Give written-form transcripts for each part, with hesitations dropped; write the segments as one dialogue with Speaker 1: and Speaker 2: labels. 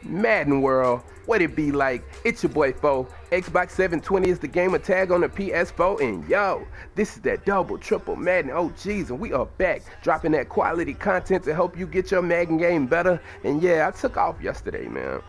Speaker 1: Madden World, what it be like? It's your boy Fo. Xbox 720 is the gamer tag on the PS4, and yo, this is that double, triple Madden OGs, and we are back dropping that quality content to help you get your Madden game better. And yeah, I took off yesterday, man.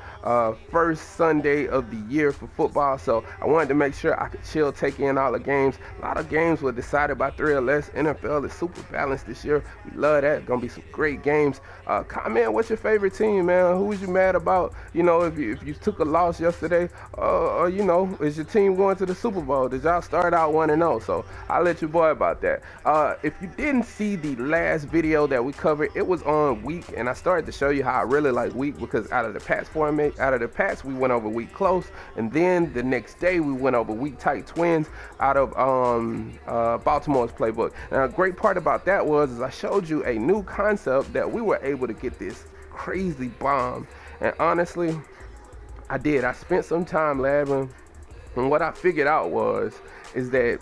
Speaker 1: First Sunday of the year for football, so I wanted to make sure I could chill, take in all the games. A lot of games were decided by three or less. NFL is super balanced this year. We love that. Gonna be some great games. Comment, what's your favorite team, man? Who was you mad about? You know, if you took a loss yesterday, is your team going to the Super Bowl? Did y'all start out 1-0? So I'll let your boy about that. If you didn't see the last video that we covered, it was on week, and I started to show you how I really like week because out of the Pats we went over week close, and then the next day we went over week tight twins out of Baltimore's playbook. And a great part about that was I showed you a new concept that we were able to get this crazy bomb. And honestly, I did. I spent some time labbing, and what I figured out is that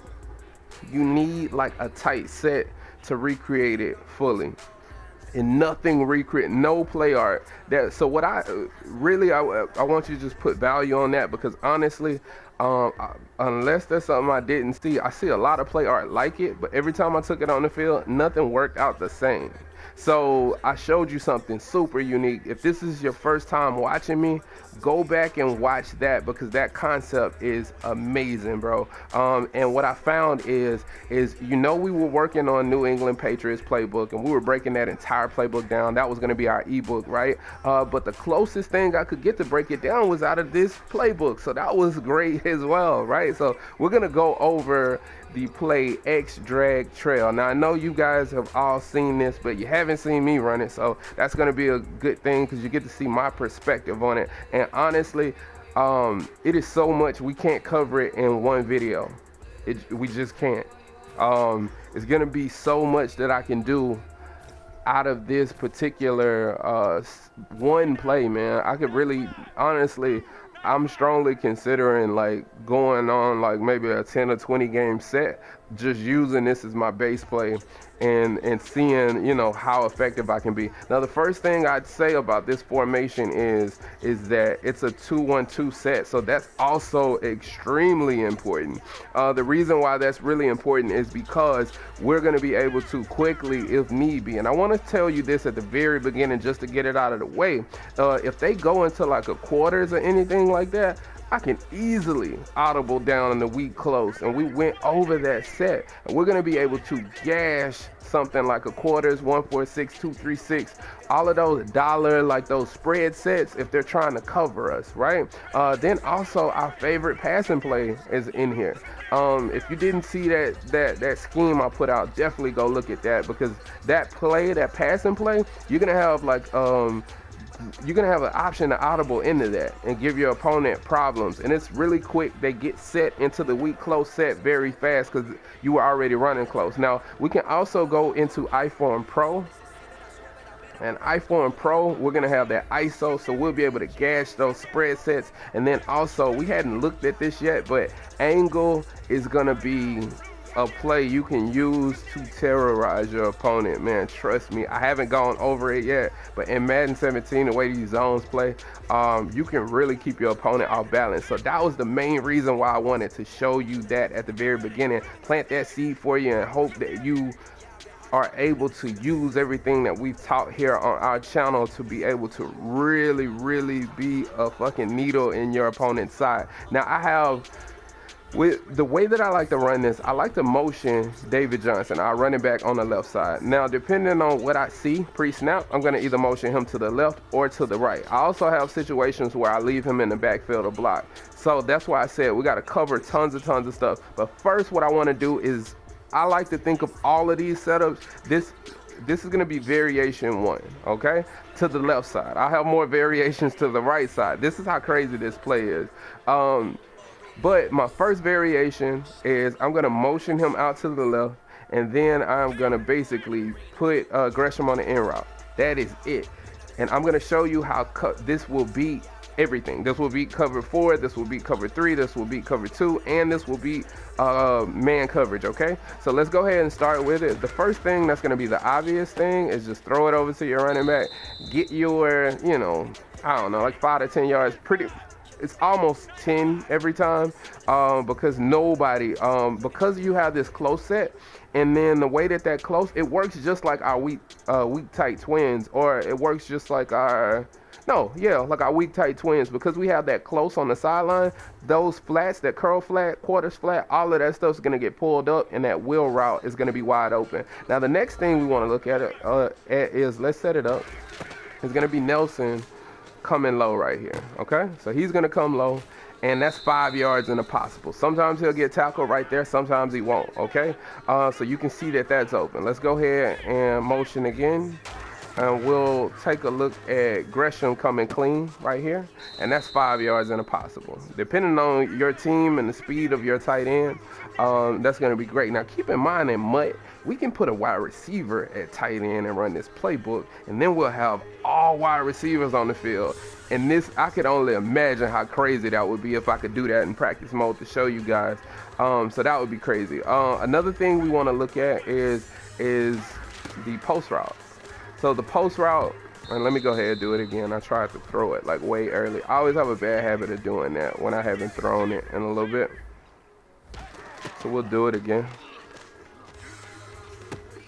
Speaker 1: you need like a tight set to recreate it fully. And nothing recreate, no play art. So what I want you to just put value on that, because honestly, unless there's something I didn't see, I see a lot of play art like it, but every time I took it on the field, nothing worked out the same. So I showed you something super unique. If this is your first time watching me, go back and watch that, because that concept is amazing, bro. And what I found is we were working on New England Patriots playbook, and we were breaking that entire playbook down. That was going to be our ebook, right? But the closest thing I could get to break it down was out of this playbook, so that was great as well, right? So we're going to go over the play X drag trail. Now I know you guys have all seen this, but you haven't seen me run it, so that's going to be a good thing because you get to see my perspective on it. And honestly, it is so much we can't cover it in one video. We just can't. It's going to be so much that I can do out of this particular one play, man. I could really, honestly, I'm strongly considering like going on like maybe a 10 or 20 game set, just using this as my base play and seeing, how effective I can be. Now, the first thing I'd say about this formation is that it's a 2-1-2 set, so that's also extremely important. The reason why that's really important is because we're going to be able to quickly, if need be, and I want to tell you this at the very beginning just to get it out of the way. If they go into like a quarters or anything like that, I can easily audible down in the week close, and we went over that set, and we're going to be able to gash something like a quarters, 146, 236, all of those dollar, like those spread sets if they're trying to cover us, right? Then also our favorite passing play is in here. If you didn't see that scheme I put out, definitely go look at that, because that passing play, you're going to have like you're going to have an option to audible into that and give your opponent problems. And it's really quick. They get set into the weak close set very fast because you were already running close. Now, we can also go into iForm Pro. And iForm Pro, we're going to have that ISO, so we'll be able to gash those spread sets. And then also, we hadn't looked at this yet, but angle is going to be a play you can use to terrorize your opponent, man. Trust me, I haven't gone over it yet, but in Madden 17, the way these zones play, you can really keep your opponent off balance. So that was the main reason why I wanted to show you that at the very beginning, plant that seed for you, and hope that you are able to use everything that we've taught here on our channel to be able to really, really be a fucking needle in your opponent's side. Now, with the way that I like to run this, I like to motion David Johnson, our running back, on the left side. Now, depending on what I see pre-snap, I'm going to either motion him to the left or to the right. I also have situations where I leave him in the backfield to block. So that's why I said we got to cover tons of stuff. But first, what I want to do is I like to think of all of these setups. This is going to be variation 1, okay? To the left side. I have more variations to the right side. This is how crazy this play is. But my first variation is I'm going to motion him out to the left, and then I'm going to basically put Gresham on the in route. That is it. And I'm going to show you how this will beat everything. This will be cover 4, this will be cover 3, this will be cover 2, and this will be man coverage, okay? So let's go ahead and start with it. The first thing that's going to be the obvious thing is just throw it over to your running back. Get your, you know, I don't know, like 5 to 10 yards. It's almost 10 every time, because because you have this close set, and then the way that close, it works just like our weak tight twins, or it works just like like our weak tight twins, because we have that close on the sideline. Those flats, that curl flat, quarters flat, all of that stuff is going to get pulled up, and that wheel route is going to be wide open. Now the next thing we want to look at is, let's set it up. It's going to be Nelson coming low right here, okay? So he's gonna come low, and that's 5 yards in a possible. Sometimes he'll get tackled right there, sometimes he won't, okay? So you can see that that's open. Let's go ahead and motion again, and we'll take a look at Gresham coming clean right here, and that's 5 yards in a possible. Depending on your team and the speed of your tight end, that's gonna be great. Now keep in mind, in Mutt, we can put a wide receiver at tight end and run this playbook, and then we'll have all wide receivers on the field. And this, I could only imagine how crazy that would be if I could do that in practice mode to show you guys. So that would be crazy. Another thing we want to look at is the post route. So the post route, and let me go ahead and do it again. I tried to throw it like way early. I always have a bad habit of doing that when I haven't thrown it in a little bit. So we'll do it again.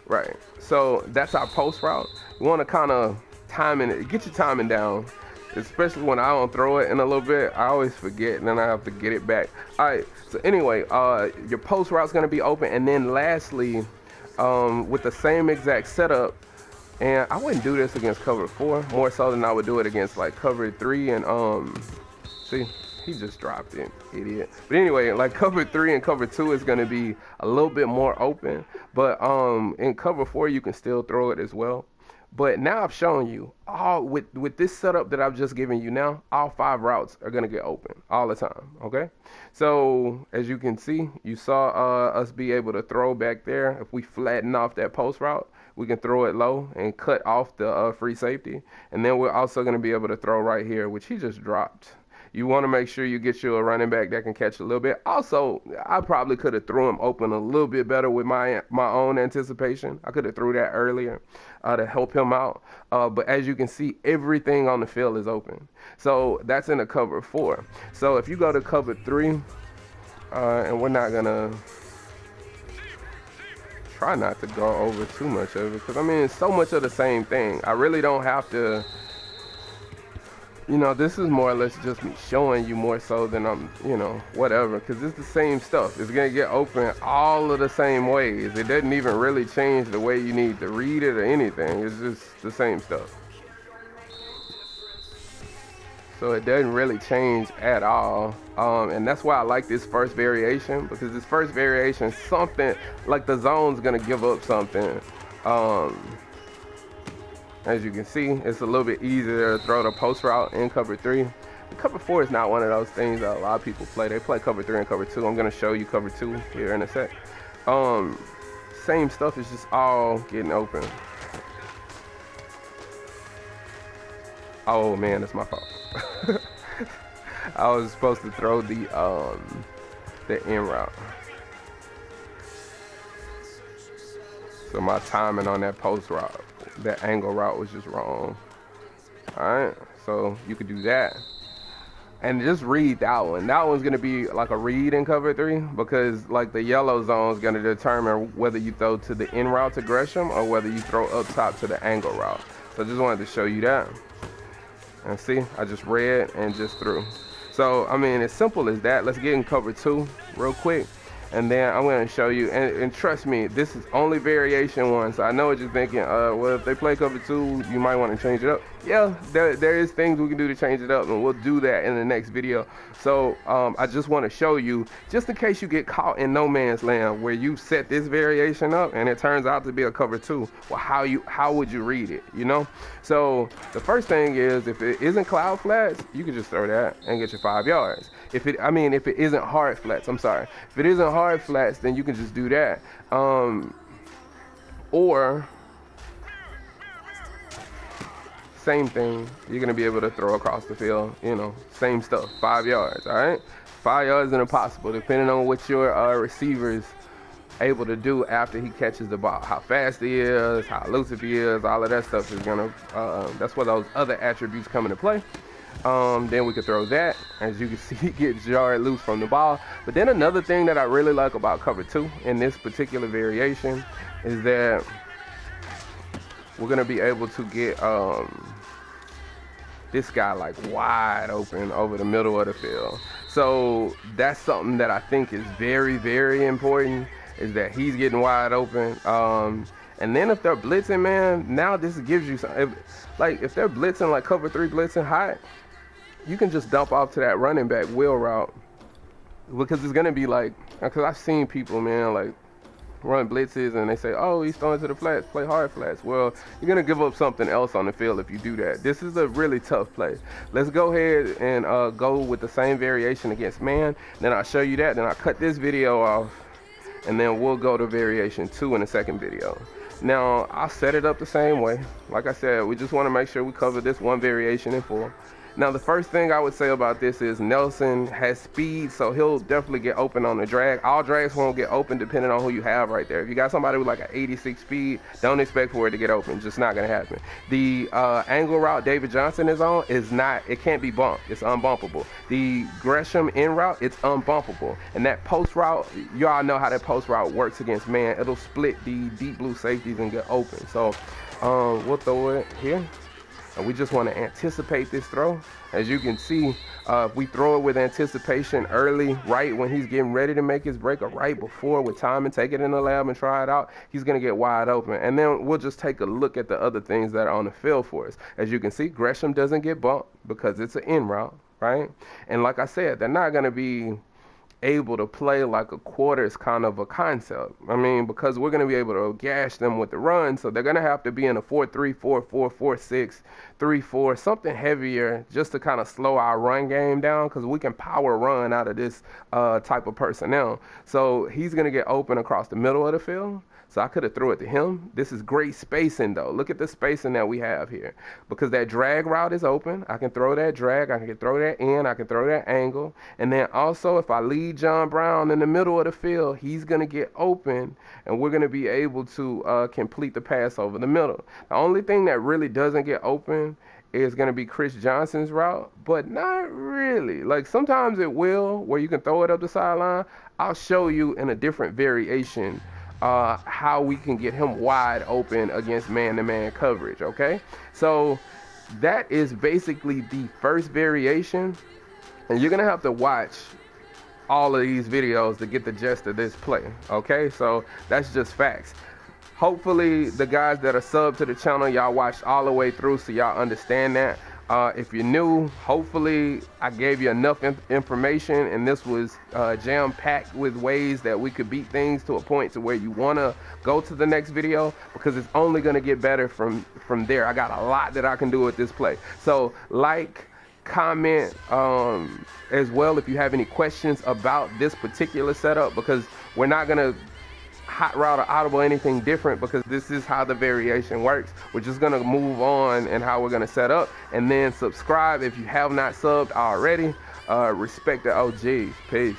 Speaker 1: Right, so that's our post route. You want to kind of get your timing down, especially when I don't throw it in a little bit. I always forget, and then I have to get it back. All right, so anyway, your post route's going to be open, and then lastly, with the same exact setup, and I wouldn't do this against cover 4 more so than I would do it against like cover 3 and see. He just dropped it, idiot. But anyway, like cover 3 and cover 2 is going to be a little bit more open. But in cover 4, you can still throw it as well. But now I've shown you, with this setup that I've just given you now, all 5 routes are going to get open all the time, okay? So as you can see, you saw us be able to throw back there. If we flatten off that post route, we can throw it low and cut off the free safety. And then we're also going to be able to throw right here, which he just dropped. You want to make sure you get you a running back that can catch a little bit. Also, I probably could have threw him open a little bit better with my own anticipation. I could have threw that earlier to help him out. But as you can see, everything on the field is open. So that's in a cover 4. So if you go to cover 3, and we're not going to try not to go over too much of it, because I mean, it's so much of the same thing. I really don't have to. You know, this is more or less just me showing you more so than I'm, whatever, because it's the same stuff. It's going to get open all of the same ways. It doesn't even really change the way you need to read it or anything. It's just the same stuff. So it doesn't really change at all. And that's why I like this first variation, because this first variation, something like the zone's going to give up something. As you can see, it's a little bit easier to throw the post route in cover 3. Cover 4 is not one of those things that a lot of people play. They play cover 3 and cover 2. I'm going to show you cover 2 here in a sec. Same stuff, is just all getting open. Oh man, that's my fault. I was supposed to throw the in route. So my timing on that post route, that angle route, was just wrong. Alright, so you could do that. And just read that one. That one's going to be like a read in cover 3, because like the yellow zone is going to determine whether you throw to the in route to Gresham or whether you throw up top to the angle route. So I just wanted to show you that. And see, I just read and just threw. So, I mean, as simple as that. Let's get in cover 2 real quick. And then I'm going to show you, and trust me, this is only variation 1. So I know what you're thinking, well, if they play cover 2, you might want to change it up. Yeah, there is things we can do to change it up, and we'll do that in the next video. So I just want to show you, just in case you get caught in no man's land where you set this variation up and it turns out to be a cover 2. Well, how would you read it, So the first thing is, if it isn't cloud flats, you can just throw that and get your 5 yards. If it isn't hard flats, I'm sorry. If it isn't hard flats, then you can just do that. Or same thing. You're gonna be able to throw across the field. You know, same stuff. 5 yards. All right. 5 yards is impossible, depending on what your receivers able to do after he catches the ball. How fast he is, how elusive he is, all of that stuff is gonna. That's where those other attributes come into play. Then we could throw that. As you can see, he gets jarred loose from the ball. But then another thing that I really like about cover 2 in this particular variation is that we're gonna be able to get this guy like wide open over the middle of the field. So that's something that I think is very, very important, is that he's getting wide open. And then if they're blitzing, man, now this gives you some, if they're blitzing, like cover 3 blitzing hot, you can just dump off to that running back wheel route, because it's gonna be like, because I've seen people, man, like run blitzes and they say, oh, he's throwing to the flats, play hard flats. Well, you're gonna give up something else on the field if you do that. This is a really tough play. Let's go ahead and go with the same variation against man. Then I'll show you that. Then I'll cut this video off, and then we'll go to variation 2 in the second video. Now, I'll set it up the same way. Like I said, we just want to make sure we cover this one variation in full. Now, the first thing I would say about this is Nelson has speed, so he'll definitely get open on the drag. All drags won't get open depending on who you have right there. If you got somebody with like an 86 speed, don't expect for it to get open. Just not going to happen. The angle route David Johnson is on is not, it can't be bumped. It's unbumpable. The Gresham in route, it's unbumpable. And that post route, y'all know how that post route works against man. It'll split the deep blue safeties and get open. So we'll throw it here. And we just want to anticipate this throw. As you can see, if we throw it with anticipation early, right when he's getting ready to make his break, or right before with time, and take it in the lab and try it out, he's going to get wide open. And then we'll just take a look at the other things that are on the field for us. As you can see, Gresham doesn't get bumped because it's an in route, right? And like I said, they're not going to be able to play like a quarters kind of a concept. I mean, because we're going to be able to gash them with the run, so they're going to have to be in a 4-3, 4-4, 4-6, 3-4, something heavier, just to kind of slow our run game down, because we can power run out of this type of personnel. So he's going to get open across the middle of the field. So I could have threw it to him. This is great spacing, though. Look at the spacing that we have here. Because that drag route is open. I can throw that drag. I can throw that in. I can throw that angle. And then also, if I lead John Brown in the middle of the field, he's going to get open, and we're going to be able to complete the pass over the middle. The only thing that really doesn't get open is going to be Chris Johnson's route, but not really. Like, sometimes it will, where you can throw it up the sideline. I'll show you in a different variation how we can get him wide open against man-to-man coverage, okay? So that is basically the first variation, and you're going to have to watch all of these videos to get the gist of this play, okay? So that's just facts. Hopefully the guys that are subbed to the channel, y'all watched all the way through, so y'all understand that. If you're new, hopefully I gave you enough information, and this was jam-packed with ways that we could beat things to a point to where you want to go to the next video, because it's only going to get better from there. I got a lot that I can do with this play. So like, comment as well if you have any questions about this particular setup, because we're not going to hot route or audible anything different, because this is how the variation works. We're just going to move on and how we're going to set up, and then subscribe if you have not subbed already. Respect the OGs. Peace.